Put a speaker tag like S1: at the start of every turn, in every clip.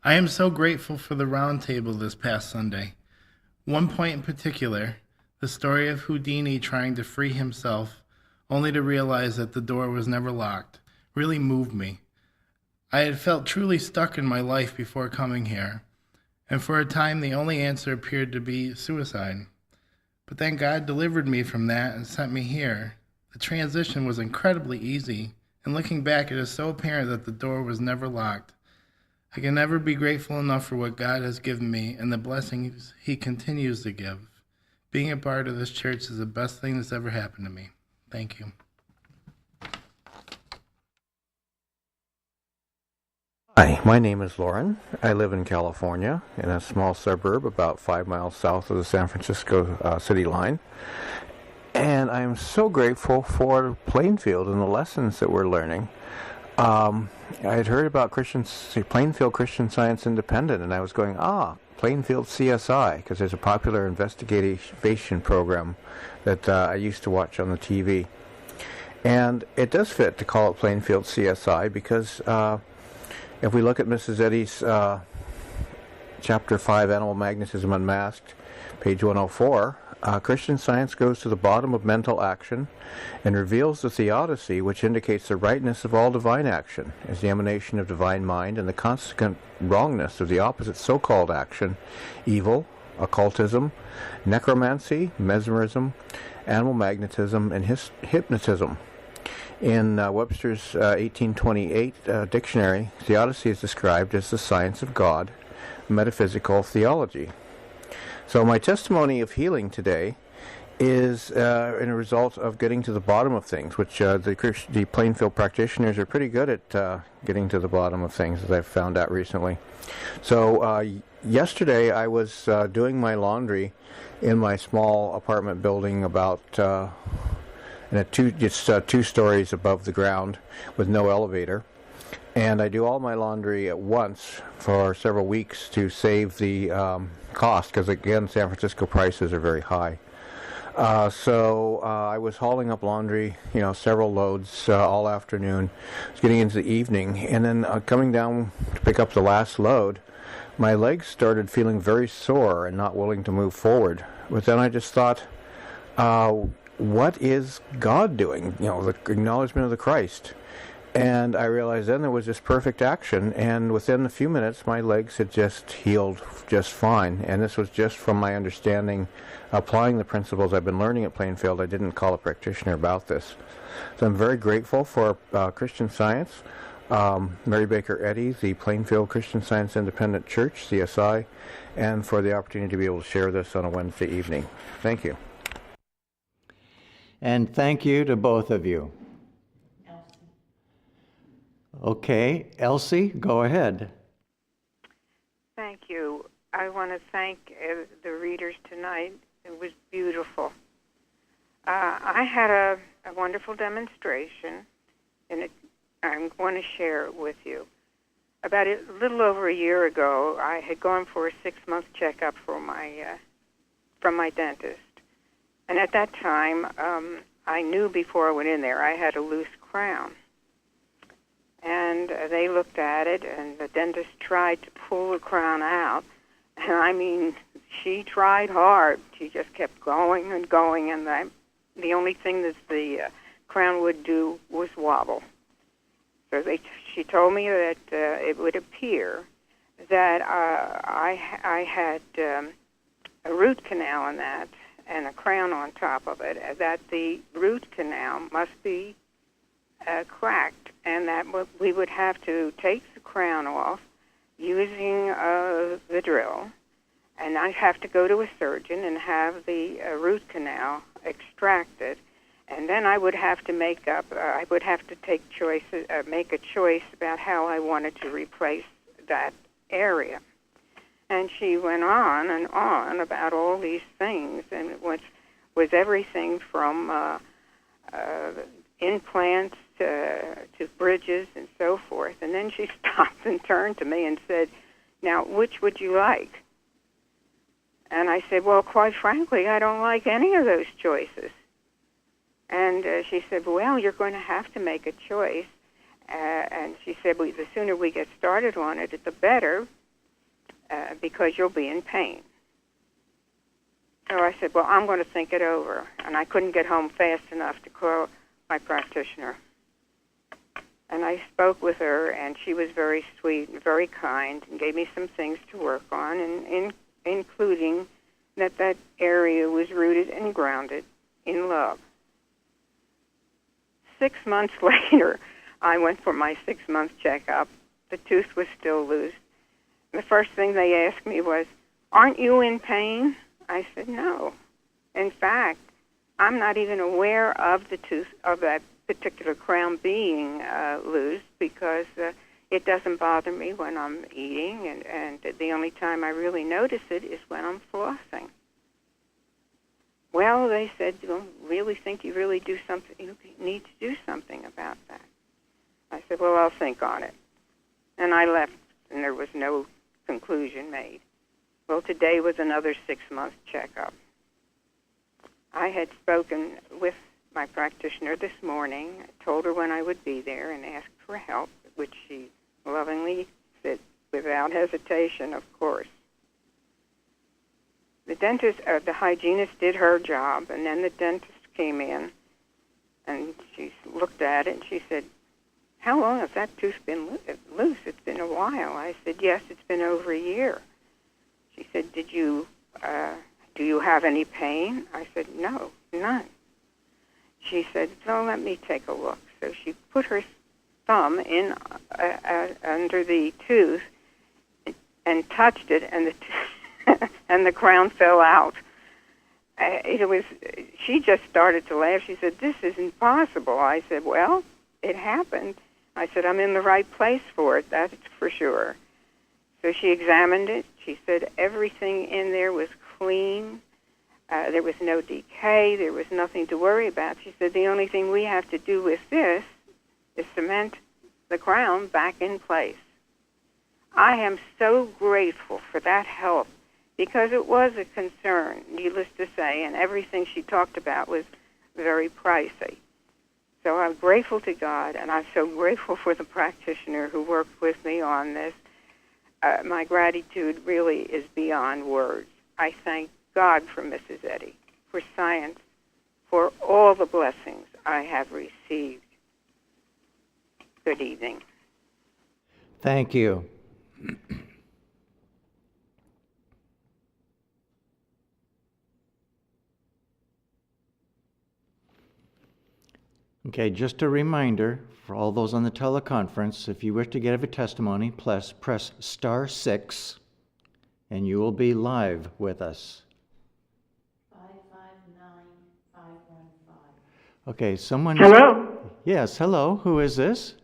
S1: I am so grateful for the round table this past Sunday. One point in particular, the story of Houdini trying to free himself, only to realize that the door was never locked, really moved me. I had felt truly stuck in my life before coming here, and for a time the only answer appeared to be suicide. But then God delivered me from that and sent me here. The transition was incredibly easy, and looking back, it is so apparent that the door was never locked. I can never be grateful enough for what God has given me and the blessings He continues to give. Being a part of this church is the best thing that's ever happened to me. Thank you.
S2: Hi, my name is Lauren. I live in California in a small suburb about 5 miles south of the San Francisco city line. And I'm so grateful for Plainfield and the lessons that we're learning. I had heard about Plainfield Christian Science Independent, and I was going, Plainfield CSI, because there's a popular investigation program that I used to watch on the TV. And it does fit to call it Plainfield CSI because if we look at Mrs. Eddy's Chapter 5, Animal Magnetism Unmasked, page 104, Christian Science goes to the bottom of mental action and reveals the theodicy, which indicates the rightness of all divine action as the emanation of divine mind and the consequent wrongness of the opposite so-called action, evil, occultism, necromancy, mesmerism, animal magnetism, and hypnotism. In Webster's 1828 dictionary, theodicy is described as the science of God, metaphysical theology. So my testimony of healing today is in a result of getting to the bottom of things, which the Plainfield practitioners are pretty good at getting to the bottom of things, as I've found out recently. So yesterday I was doing my laundry in my small apartment building about it's 2 stories above the ground with no elevator. And I do all my laundry at once for several weeks to save the cost, because again, San Francisco prices are very high. So I was hauling up laundry, several loads all afternoon. I was getting into the evening, and then coming down to pick up the last load, my legs started feeling very sore and not willing to move forward. But then I just thought, what is God doing? The acknowledgement of the Christ. And I realized then there was this perfect action, and within a few minutes my legs had just healed just fine. And this was just from my understanding, applying the principles I've been learning at Plainfield. I didn't call a practitioner about this. So I'm very grateful for Christian Science, Mary Baker Eddy, the Plainfield Christian Science Independent Church, CSI, and for the opportunity to be able to share this on a Wednesday evening. Thank you.
S3: And thank you to both of you. Okay, Elsie, go ahead.
S4: Thank you. I want to thank the readers tonight. It was beautiful. I had a wonderful demonstration, and I'm going to share it with you. About a little over a year ago, I had gone for a 6-month checkup from my dentist. And at that time, I knew before I went in there I had a loose crown. And they looked at it, and the dentist tried to pull the crown out. And I mean, she tried hard. She just kept going and going, and the only thing that the crown would do was wobble. So she told me that it would appear that I had a root canal in that and a crown on top of it, that the root canal must be cracked, and that we would have to take the crown off using the drill, and I'd have to go to a surgeon and have the root canal extracted, and then I would have to make a choice about how I wanted to replace that area. And she went on and on about all these things, and it was everything from implants to bridges and so forth. And then she stopped and turned to me and said, "Now, which would you like?" And I said, "Well, quite frankly, I don't like any of those choices." And she said, "Well, you're going to have to make a choice." And she said, "The sooner we get started on it, the better, because you'll be in pain. So I said, well, I'm going to think it over. And I couldn't get home fast enough to call my practitioner. And I spoke with her, and she was very sweet and very kind and gave me some things to work on, and including that area was rooted and grounded in love. 6 months later, I went for my 6-month checkup. The tooth was still loose. The first thing they asked me was, aren't you in pain? I said, no. In fact, I'm not even aware of the tooth, of that particular crown being loose, because it doesn't bother me when I'm eating, and the only time I really notice it is when I'm flossing. Well, they said, "Well, really think you really do something? You need to do something about that." I said, "Well, I'll think on it," and I left, and there was no conclusion made. Well, today was another 6-month checkup. I had spoken with my practitioner this morning. I told her when I would be there and asked for help, which she lovingly said without hesitation, of course. The dentist, the hygienist did her job, and then the dentist came in, and she looked at it, and she said, "How long has that tooth been loose? It's been a while." I said, "Yes, it's been over a year." She said, do you have any pain?" I said, "No, none." She said, "So let me take a look." So she put her thumb in under the tooth and touched it, and the and the crown fell out. She just started to laugh. She said, "This is impossible." I said, "Well, it happened." I said, "I'm in the right place for it, that's for sure." So she examined it. She said everything in there was clean. There was no decay. There was nothing to worry about. She said the only thing we have to do with this is cement the crown back in place. I am so grateful for that help, because it was a concern, needless to say, and everything she talked about was very pricey. So I'm grateful to God, and I'm so grateful for the practitioner who worked with me on this. My gratitude really is beyond words. I thank God for Mrs. Eddy, for science, for all the blessings I have received. Good evening.
S3: Thank you. Okay, just a reminder for all those on the teleconference, if you wish to give a testimony, press *6, and you will be live with us. 559-515. Okay, someone...
S5: Hello.
S3: Yes, hello. Who is this?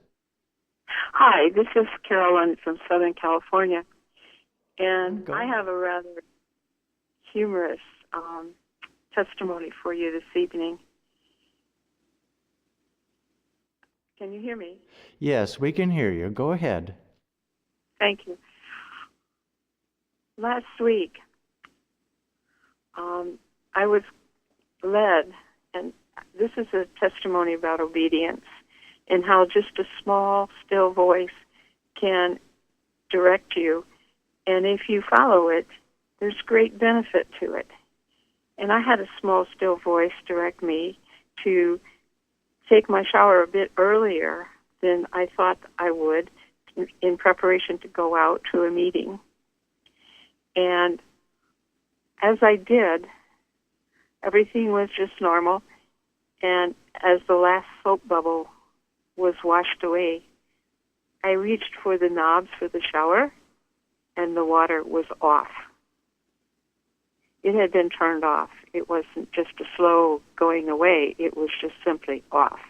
S5: Hi, this is Carolyn from Southern California, and I have a rather humorous testimony for you this evening. Can you hear me?
S3: Yes, we can hear you. Go ahead.
S5: Thank you. Last week, I was led, and this is a testimony about obedience and how just a small, still voice can direct you. And if you follow it, there's great benefit to it. And I had a small, still voice direct me to take my shower a bit earlier than I thought I would in preparation to go out to a meeting. And as I did, everything was just normal. And as the last soap bubble was washed away, I reached for the knobs for the shower, and the water was off. It had been turned off. It wasn't just a slow going away. It was just simply off.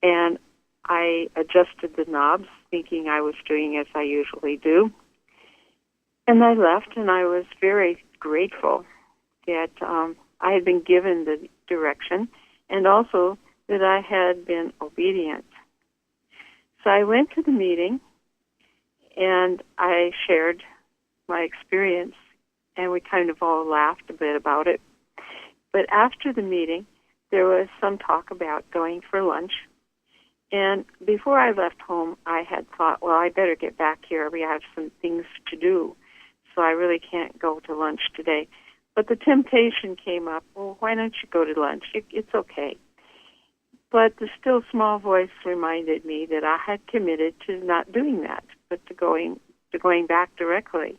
S5: And I adjusted the knobs, thinking I was doing as I usually do. And I left, and I was very grateful that I had been given the direction, and also that I had been obedient. So I went to the meeting, and I shared my experience, and we kind of all laughed a bit about it. But after the meeting, there was some talk about going for lunch. And before I left home, I had thought, well, I better get back here. We have some things to do. so I really can't go to lunch today. But the temptation came up, well, why don't you go to lunch? It's okay. But the still small voice reminded me that I had committed to not doing that, but to going back directly.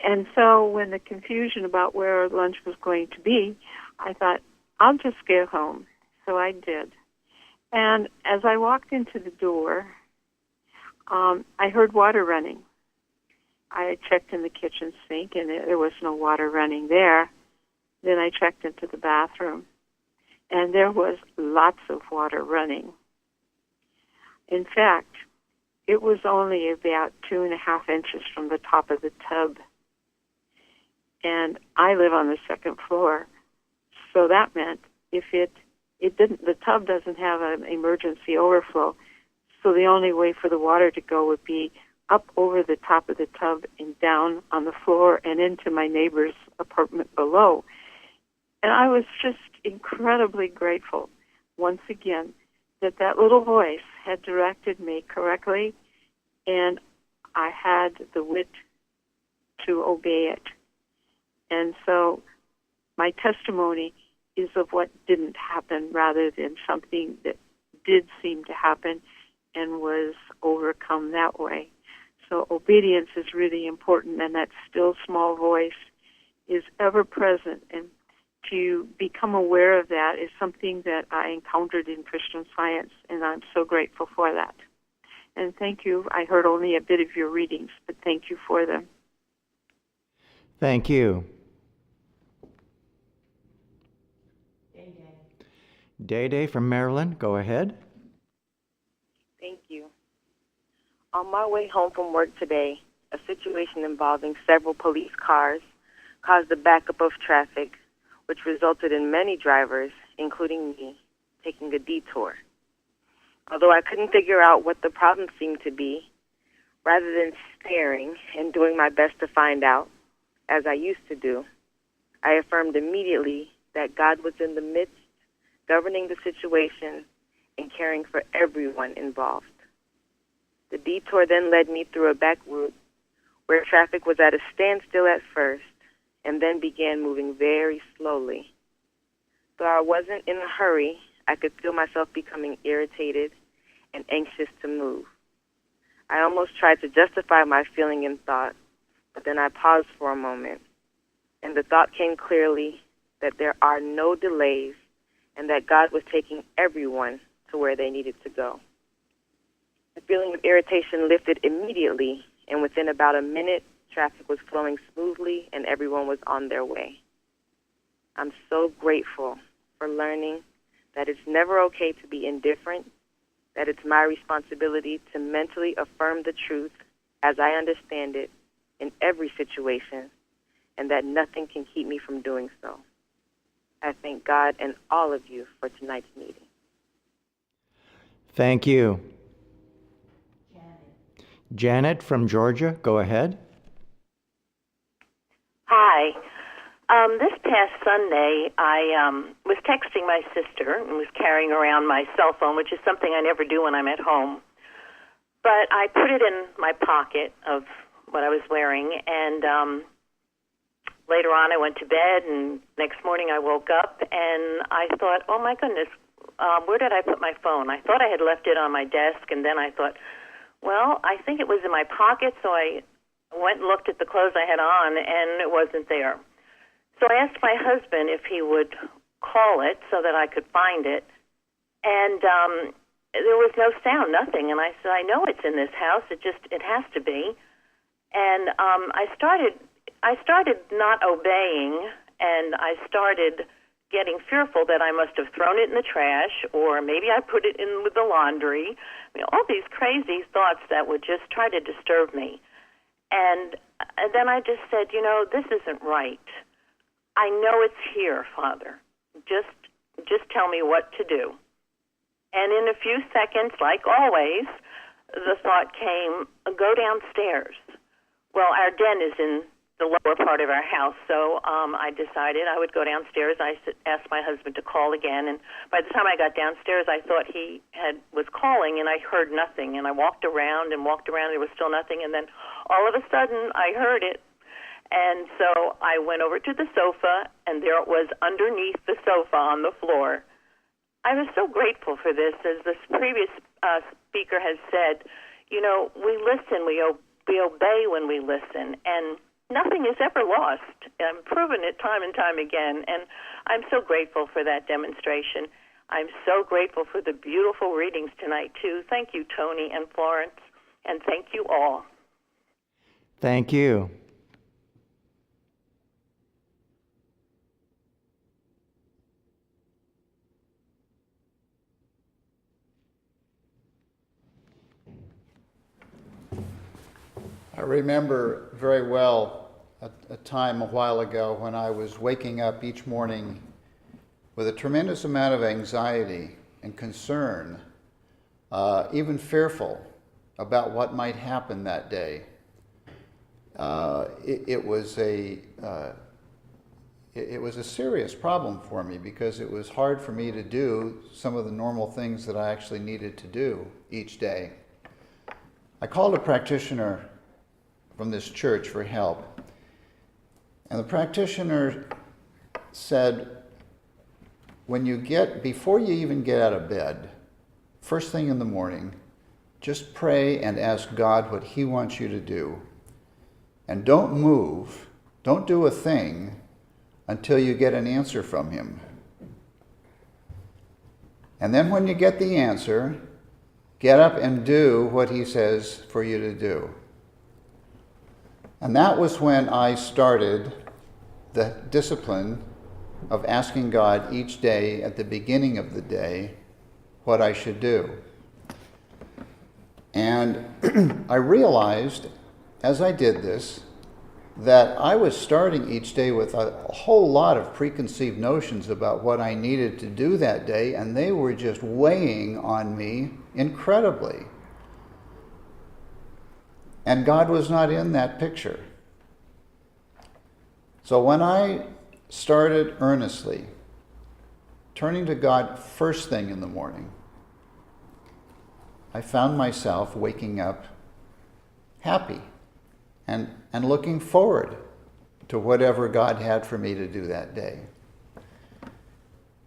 S5: And so when the confusion about where lunch was going to be, I thought, I'll just get home. So I did. And as I walked into the door, I heard water running. I had checked in the kitchen sink, and there was no water running there. Then I checked into the bathroom, and there was lots of water running. In fact, it was only about 2.5 inches from the top of the tub. And I live on the second floor, so that meant if it didn't, the tub doesn't have an emergency overflow, so the only way for the water to go would be up over the top of the tub and down on the floor and into my neighbor's apartment below. And I was just incredibly grateful, once again, that little voice had directed me correctly, and I had the wit to obey it. And so my testimony is of what didn't happen rather than something that did seem to happen and was overcome that way. So obedience is really important, and that still small voice is ever present. And to become aware of that is something that I encountered in Christian Science, and I'm so grateful for that. And thank you. I heard only a bit of your readings, but thank you for them.
S3: Thank you. Day from Maryland, go ahead.
S6: Thank you. On my way home from work today, a situation involving several police cars caused a backup of traffic, which resulted in many drivers, including me, taking a detour. Although I couldn't figure out what the problem seemed to be, rather than staring and doing my best to find out, as I used to do, I affirmed immediately that God was in the midst, governing the situation and caring for everyone involved. The detour then led me through a back route where traffic was at a standstill at first and then began moving very slowly. Though I wasn't in a hurry, I could feel myself becoming irritated and anxious to move. I almost tried to justify my feeling in thought, but then I paused for a moment, and the thought came clearly that there are no delays and that God was taking everyone to where they needed to go. The feeling of irritation lifted immediately, and within about a minute, traffic was flowing smoothly and everyone was on their way. I'm so grateful for learning that it's never okay to be indifferent, that it's my responsibility to mentally affirm the truth as I understand it in every situation, and that nothing can keep me from doing so. I thank God and all of you for tonight's meeting.
S3: Thank you. Janet from Georgia, go ahead.
S7: Hi. This past Sunday, I was texting my sister and was carrying around my cell phone, which is something I never do when I'm at home. But I put it in my pocket of what I was wearing, and later on I went to bed, and next morning I woke up, and I thought, oh my goodness, where did I put my phone? I thought I had left it on my desk, and then I thought, well, I think it was in my pocket, so I went and looked at the clothes I had on, and it wasn't there. So I asked my husband if he would call it so that I could find it, and there was no sound, nothing. And I said, I know it's in this house. It has to be. And I started not obeying, and I started getting fearful that I must have thrown it in the trash, or maybe I put it in with the laundry. I mean, all these crazy thoughts that would just try to disturb me. And then I just said, this isn't right. I know it's here, Father. Just tell me what to do. And in a few seconds, like always, the thought came, go downstairs. Well, our den is in the lower part of our house, so I decided I would go downstairs. I asked my husband to call again, and by the time I got downstairs, I thought he was calling, and I heard nothing. And I walked around, there was still nothing, and then all of a sudden, I heard it. And so I went over to the sofa, and there it was underneath the sofa on the floor. I was so grateful for this. As this previous speaker has said, you know, we listen, we obey when we listen, and nothing is ever lost. I've proven it time and time again, and I'm so grateful for that demonstration. I'm so grateful for the beautiful readings tonight, too. Thank you, Tony and Florence, and thank you all.
S3: Thank you.
S8: I remember very well a time a while ago when I was waking up each morning with a tremendous amount of anxiety and concern, even fearful about what might happen that day. It was a serious problem for me because it was hard for me to do some of the normal things that I actually needed to do each day. I called a practitioner from this church for help, and the practitioner said, before you even get out of bed, first thing in the morning, just pray and ask God what He wants you to do. And don't move, don't do a thing until you get an answer from Him. And then when you get the answer, get up and do what He says for you to do. And that was when I started the discipline of asking God each day at the beginning of the day what I should do. And I realized as I did this that I was starting each day with a whole lot of preconceived notions about what I needed to do that day, and they were just weighing on me incredibly. And God was not in that picture. So when I started earnestly turning to God first thing in the morning, I found myself waking up happy and looking forward to whatever God had for me to do that day.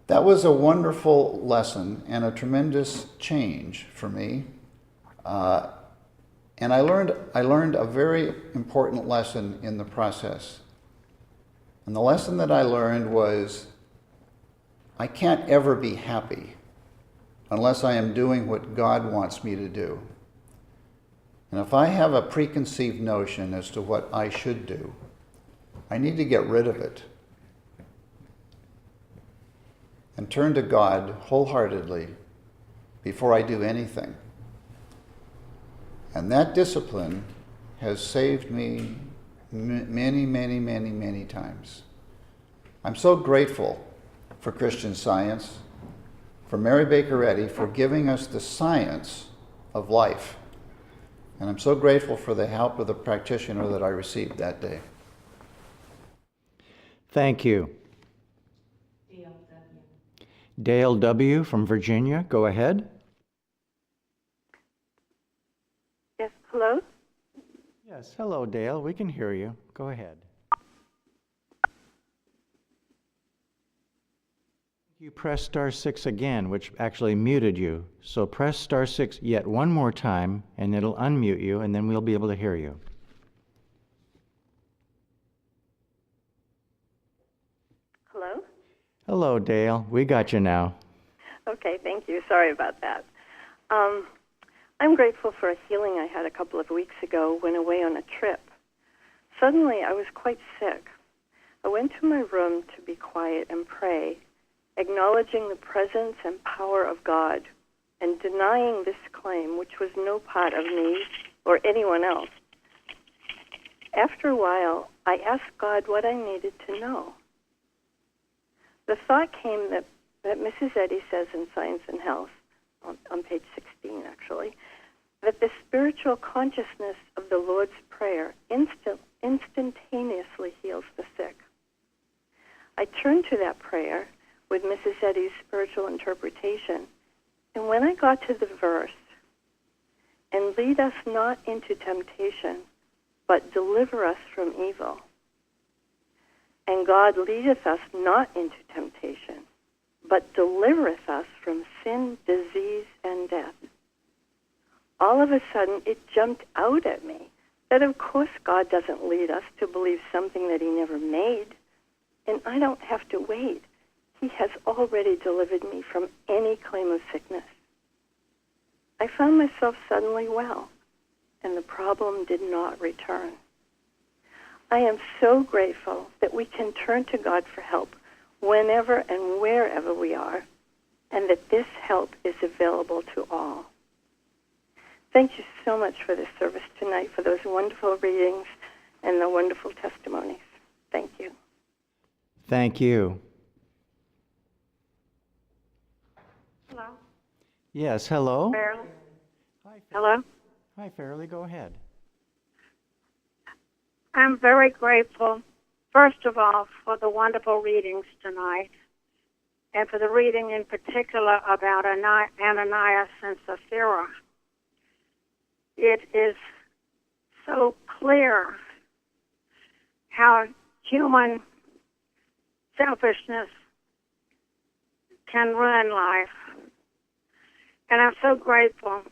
S8: That was a wonderful lesson and a tremendous change for me. And I learned a very important lesson in the process. And the lesson that I learned was I can't ever be happy unless I am doing what God wants me to do. And if I have a preconceived notion as to what I should do, I need to get rid of it and turn to God wholeheartedly before I do anything. And that discipline has saved me many, many, many, many times. I'm so grateful for Christian Science, for Mary Baker Eddy, for giving us the science of life. And I'm so grateful for the help of the practitioner that I received that day.
S3: Thank you. Dale W. from Virginia, go ahead.
S9: Yes, hello?
S3: Yes, hello, Dale. We can hear you. Go ahead. You press *6 again, which actually muted you. So press *6 yet one more time, and it'll unmute you, and then we'll be able to hear you.
S9: Hello?
S3: Hello, Dale. We got you now.
S9: Okay, thank you. Sorry about that. I'm grateful for a healing I had a couple of weeks ago when away on a trip. Suddenly, I was quite sick. I went to my room to be quiet and pray, acknowledging the presence and power of God and denying this claim, which was no part of me or anyone else. After a while, I asked God what I needed to know. The thought came that Mrs. Eddy says in Science and Health, on page 16 actually, that the spiritual consciousness of the Lord's Prayer instantaneously heals the sick. I turned to that prayer with Mrs. Eddy's spiritual interpretation, and when I got to the verse, and lead us not into temptation, but deliver us from evil, And God leadeth us not into temptation, but delivereth us from sin, disease, and death. All of a sudden, it jumped out at me that of course God doesn't lead us to believe something that he never made, and I don't have to wait. He has already delivered me from any claim of sickness. I found myself suddenly well, and the problem did not return. I am so grateful that we can turn to God for help whenever and wherever we are, and that this help is available to all. Thank you so much for this service tonight, for those wonderful readings and the wonderful testimonies. Thank you.
S3: Thank you.
S10: Hello.
S3: Yes, hello.
S10: Fairly.
S3: Hi,
S10: Hello.
S3: Hi, Fairly. Go ahead.
S10: I'm very grateful, first of all, for the wonderful readings tonight, and for the reading in particular about Ananias and Sapphira. It is so clear how human selfishness can ruin life. And I'm so grateful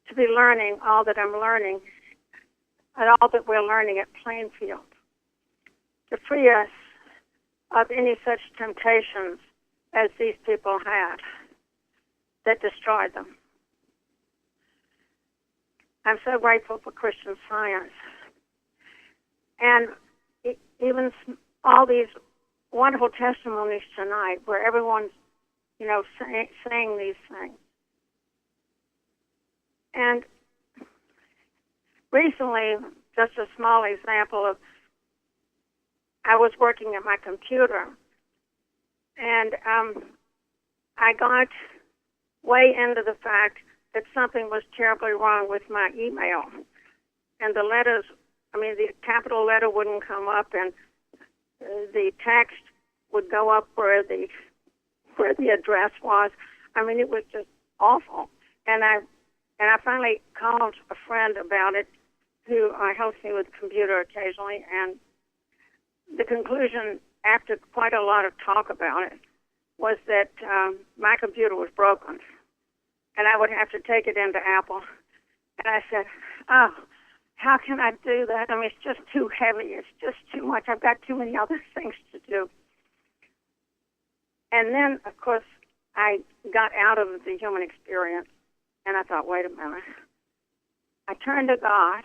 S10: to be learning all that I'm learning and all that we're learning at Plainfield to free us of any such temptations as these people had that destroyed them. I'm so grateful for Christian Science. And even all these wonderful testimonies tonight where everyone's, saying these things. And recently, just a small example of, I was working at my computer, and I got way into the fact that something was terribly wrong with my email. And the letters, the capital letter wouldn't come up, and the text would go up where the address was. It was just awful. And I finally called a friend about it, who helps me with the computer occasionally, and the conclusion, after quite a lot of talk about it, was that my computer was broken, and I would have to take it into Apple. And I said, oh, how can I do that? It's just too heavy. It's just too much. I've got too many other things to do. And then, of course, I got out of the human experience, and I thought, wait a minute. I turned to God.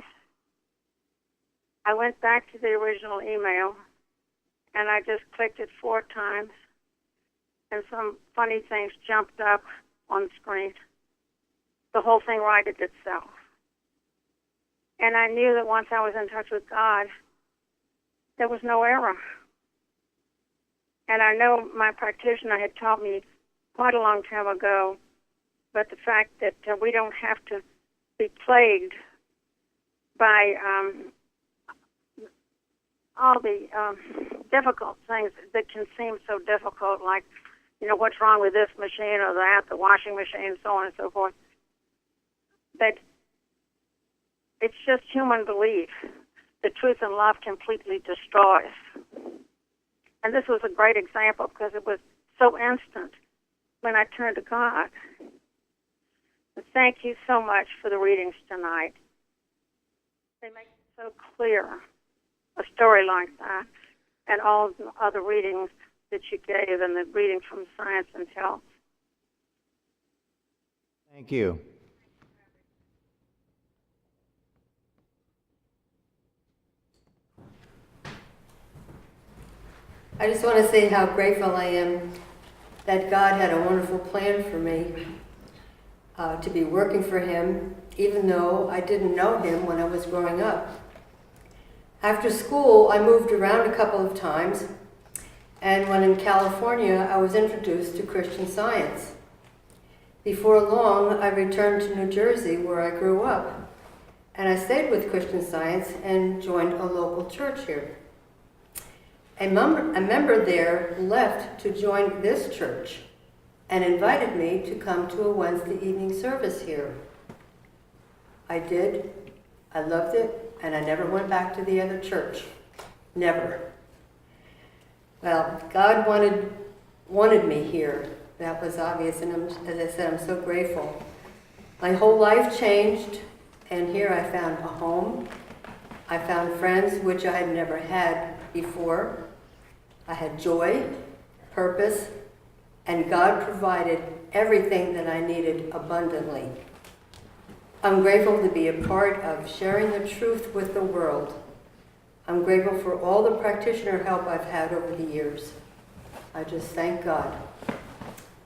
S10: I went back to the original email, and I just clicked it 4 times, and some funny things jumped up on the screen. The whole thing righted itself. And I knew that once I was in touch with God, there was no error. And I know my practitioner had taught me quite a long time ago, but the fact that we don't have to be plagued by all the difficult things that can seem so difficult, like, what's wrong with this machine or that, the washing machine, so on and so forth. That it's just human belief. The truth and love completely destroys. And this was a great example because it was so instant when I turned to God. But thank you so much for the readings tonight. They make it so clear, a story like that, and all the other readings that you gave, and the reading from Science and Health.
S3: Thank you.
S11: I just want to say how grateful I am that God had a wonderful plan for me to be working for him, even though I didn't know him when I was growing up. After school, I moved around a couple of times, and when in California, I was introduced to Christian Science. Before long, I returned to New Jersey, where I grew up, and I stayed with Christian Science and joined a local church here. A member there left to join this church and invited me to come to a Wednesday evening service here. I did. I loved it, and I never went back to the other church. Never. Well, God wanted me here. That was obvious, and as I said, I'm so grateful. My whole life changed, and here I found a home. I found friends which I had never had before. I had joy, purpose, and God provided everything that I needed abundantly. I'm grateful to be a part of sharing the truth with the world. I'm grateful for all the practitioner help I've had over the years. I just thank God.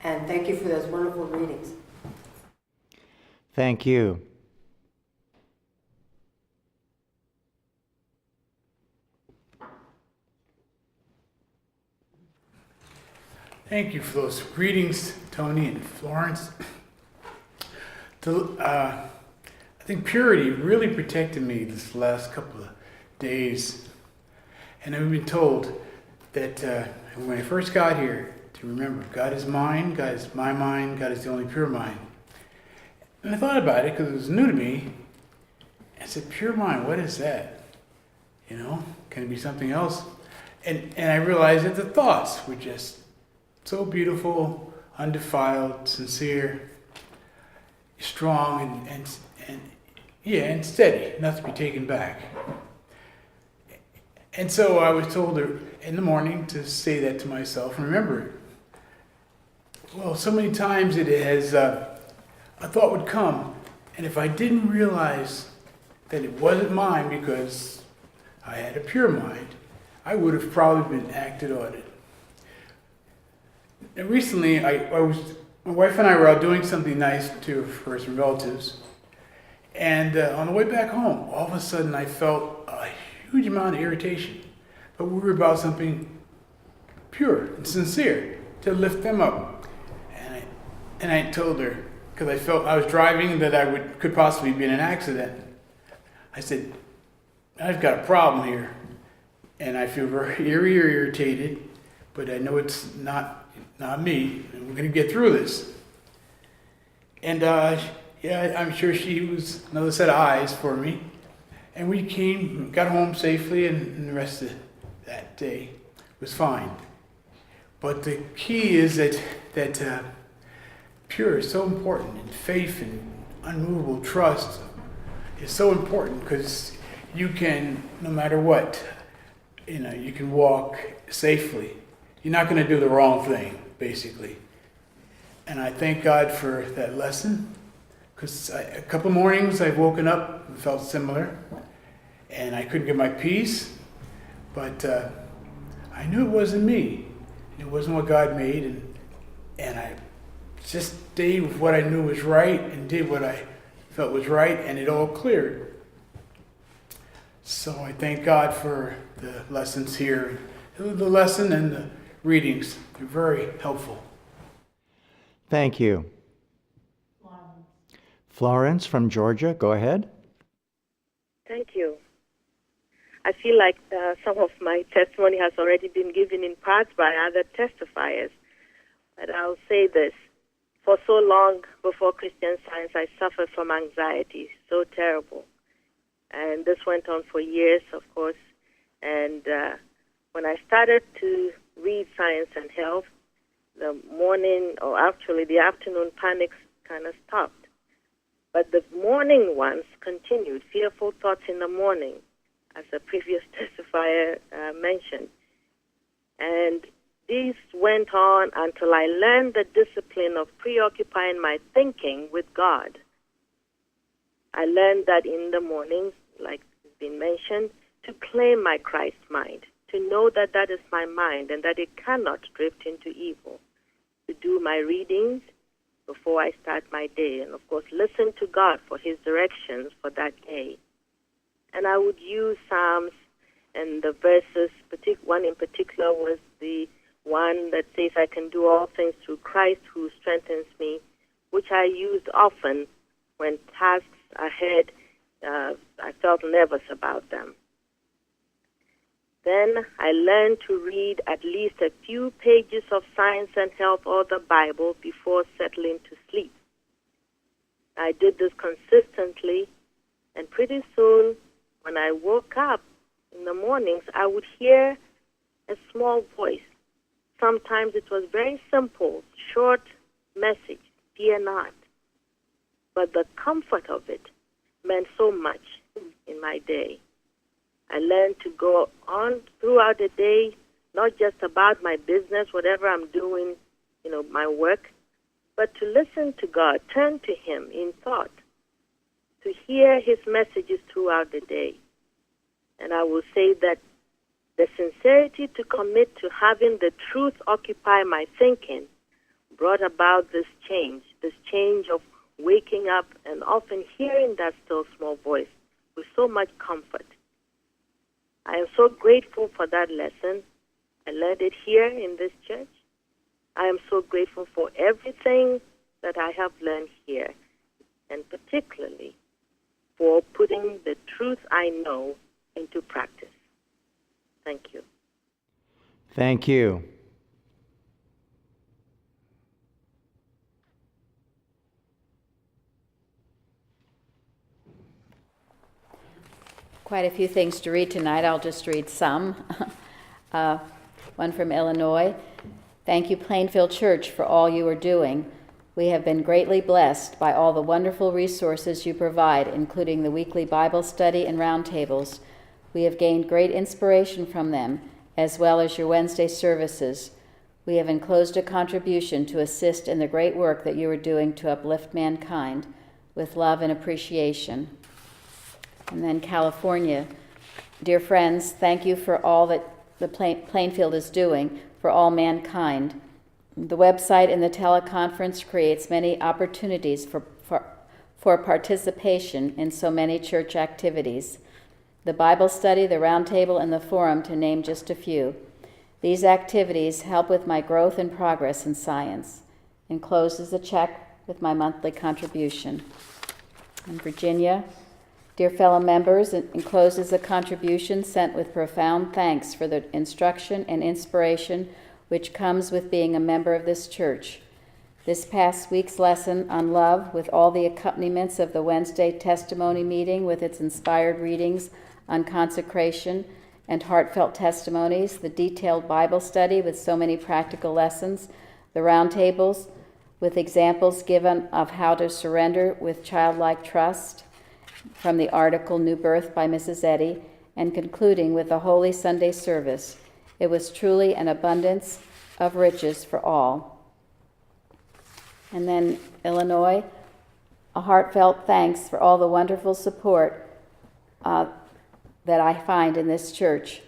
S11: And thank you for those wonderful readings.
S3: Thank you.
S12: Thank you for those greetings, Tony and Florence. I think purity really protected me this last couple of days. And I've been told that when I first got here, to remember, God is mine, God is my mind, God is the only pure mind. And I thought about it because it was new to me. I said, pure mind, what is that? You know, can it be something else? And I realized that the thoughts were just so beautiful, undefiled, sincere, strong, and steady, not to be taken back. And so I was told in the morning to say that to myself and remember it. Well, so many times it has, a thought would come, and if I didn't realize that it wasn't mine because I had a pure mind, I would have probably been acted on it. And recently, my wife and I were out doing something nice for some relatives, and on the way back home, all of a sudden I felt a huge amount of irritation. But we were about something pure and sincere to lift them up. And I told her, because I felt I was driving, that I could possibly be in an accident. I said, I've got a problem here, and I feel very irritated, but I know it's not me, and we're going to get through this. And I'm sure she was another set of eyes for me. And we got home safely, and the rest of that day was fine. But the key is that pure is so important, and faith and unmovable trust is so important, because you can, no matter what, you can walk safely. You're not going to do the wrong thing, basically. And I thank God for that lesson, because a couple mornings I've woken up and felt similar, and I couldn't get my peace, but I knew it wasn't me. It wasn't what God made, and I just stayed with what I knew was right and did what I felt was right, and it all cleared. So I thank God for the lessons here, the lesson and the readings. They're very helpful.
S3: Thank you. Florence from Georgia, go ahead.
S6: Thank you. I feel like some of my testimony has already been given in parts by other testifiers, but I'll say this. For so long before Christian Science, I suffered from anxiety, so terrible. And this went on for years, of course. And when I started to read Science and Health, the morning, or actually the afternoon panics kind of stopped. But the morning ones continued, fearful thoughts in the morning, as the previous testifier mentioned. And these went on until I learned the discipline of preoccupying my thinking with God. I learned that in the mornings, like has been mentioned, to claim my Christ mind, to know that that is my mind and that it cannot drift into evil, to do my readings before I start my day, and of course listen to God for his directions for that day. And I would use Psalms, and the verses, one in particular was the one that says, I can do all things through Christ who strengthens me, which I used often when tasks ahead, I felt nervous about them. Then I learned to read at least a few pages of Science and Health or the Bible before settling to sleep. I did this consistently, and pretty soon, when I woke up in the mornings, I would hear a small voice Sometimes it was very simple, short message, fear not. But the comfort of it meant so much in my day. I learned to go on throughout the day, not just about my business, whatever I'm doing, my work, but to listen to God, turn to Him in thought, to hear His messages throughout the day. And I will say that the sincerity to commit to having the truth occupy my thinking brought about this change of waking up and often hearing that still small voice with so much comfort. I am so grateful for that lesson. I learned it here in this church. I am so grateful for everything that I have learned here, and particularly for putting the truth I know into practice. Thank you.
S3: Thank you.
S13: Quite a few things to read tonight. I'll just read some. One from Illinois. Thank you, Plainfield Church, for all you are doing. We have been greatly blessed by all the wonderful resources you provide, including the weekly Bible study and roundtables. We have gained great inspiration from them, as well as your Wednesday services. We have enclosed a contribution to assist in the great work that you are doing to uplift mankind. With love and appreciation. And then California. Dear friends, thank you for all that the Plainfield is doing for all mankind. The website and the teleconference creates many opportunities for participation in so many church activities. The Bible study, the roundtable, and the forum, to name just a few. These activities help with my growth and progress in science. Enclosed a check with my monthly contribution. In Virginia, dear fellow members, encloses a contribution sent with profound thanks for the instruction and inspiration which comes with being a member of this church. This past week's lesson on love, with all the accompaniments of the Wednesday testimony meeting with its inspired readings on consecration and heartfelt testimonies, the detailed Bible study with so many practical lessons, the roundtables with examples given of how to surrender with childlike trust, from the article New Birth by Mrs. Eddy, and concluding with a Holy Sunday service. It was truly an abundance of riches for all. And then Illinois, a heartfelt thanks for all the wonderful support that I find in this church.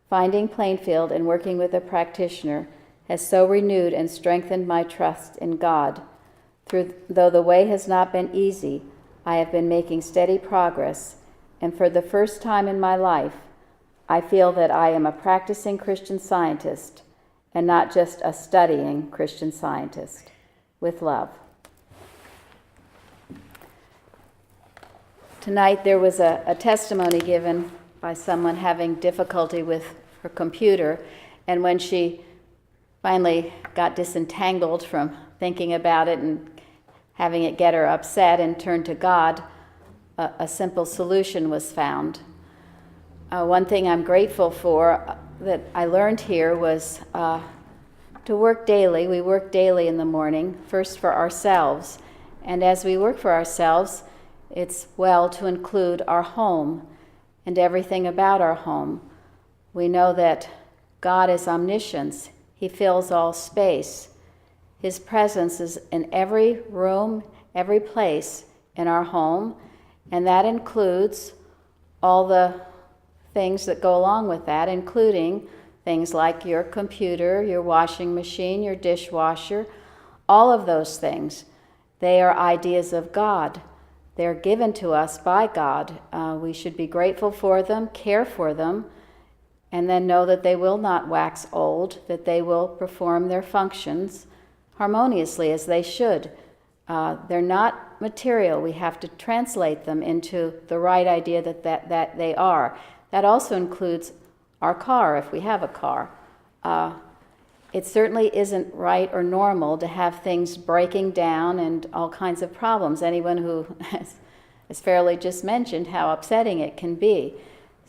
S13: Finding Plainfield and working with a practitioner has so renewed and strengthened my trust in God. Though the way has not been easy, I have been making steady progress, and for the first time in my life, I feel that I am a practicing Christian Scientist and not just a studying Christian Scientist. With love. Tonight there was a testimony given by someone having difficulty with her computer, and when she finally got disentangled from thinking about it and having it get her upset and turned to God, a simple solution was found. One thing I'm grateful for that I learned here was to work daily. We work daily in the morning, first for ourselves. And as we work for ourselves, it's well to include our home and everything about our home. We know that God is omniscience. He fills all space. His presence is in every room, every place in our home, and that includes all the things that go along with that, including things like your computer, your washing machine, your dishwasher, all of those things. They are ideas of God. They're given to us by God. We should be grateful for them, care for them, and then know that they will not wax old, that they will perform their functions harmoniously as they should. They're not material. We have to translate them into the right idea that they are. That also includes our car, if we have a car. It certainly isn't right or normal to have things breaking down and all kinds of problems. Anyone who has fairly just mentioned how upsetting it can be.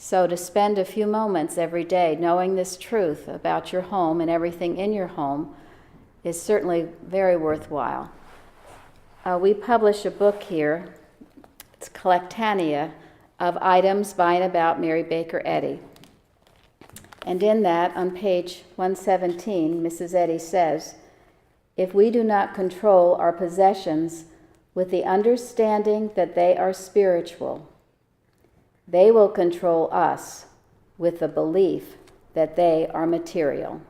S13: So to spend a few moments every day knowing this truth about your home and everything in your home is certainly very worthwhile. We publish a book here, it's Collectania, of items by and about Mary Baker Eddy. And in that, on page 117, Mrs. Eddy says, "If we do not control our possessions with the understanding that they are spiritual, they will control us with the belief that they are material."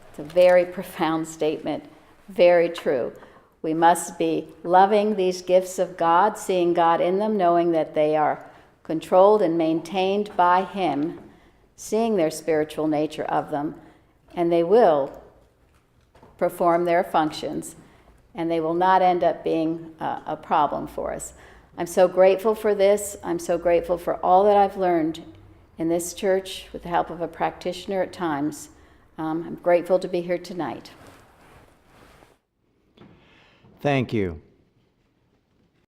S13: It's a very profound statement, very true. We must be loving these gifts of God, seeing God in them, knowing that they are controlled and maintained by Him, seeing their spiritual nature of them, and they will perform their functions, and they will not end up being a problem for us. I'm so grateful for this. I'm so grateful for all that I've learned in this church with the help of a practitioner at times. I'm grateful to be here tonight.
S3: Thank you.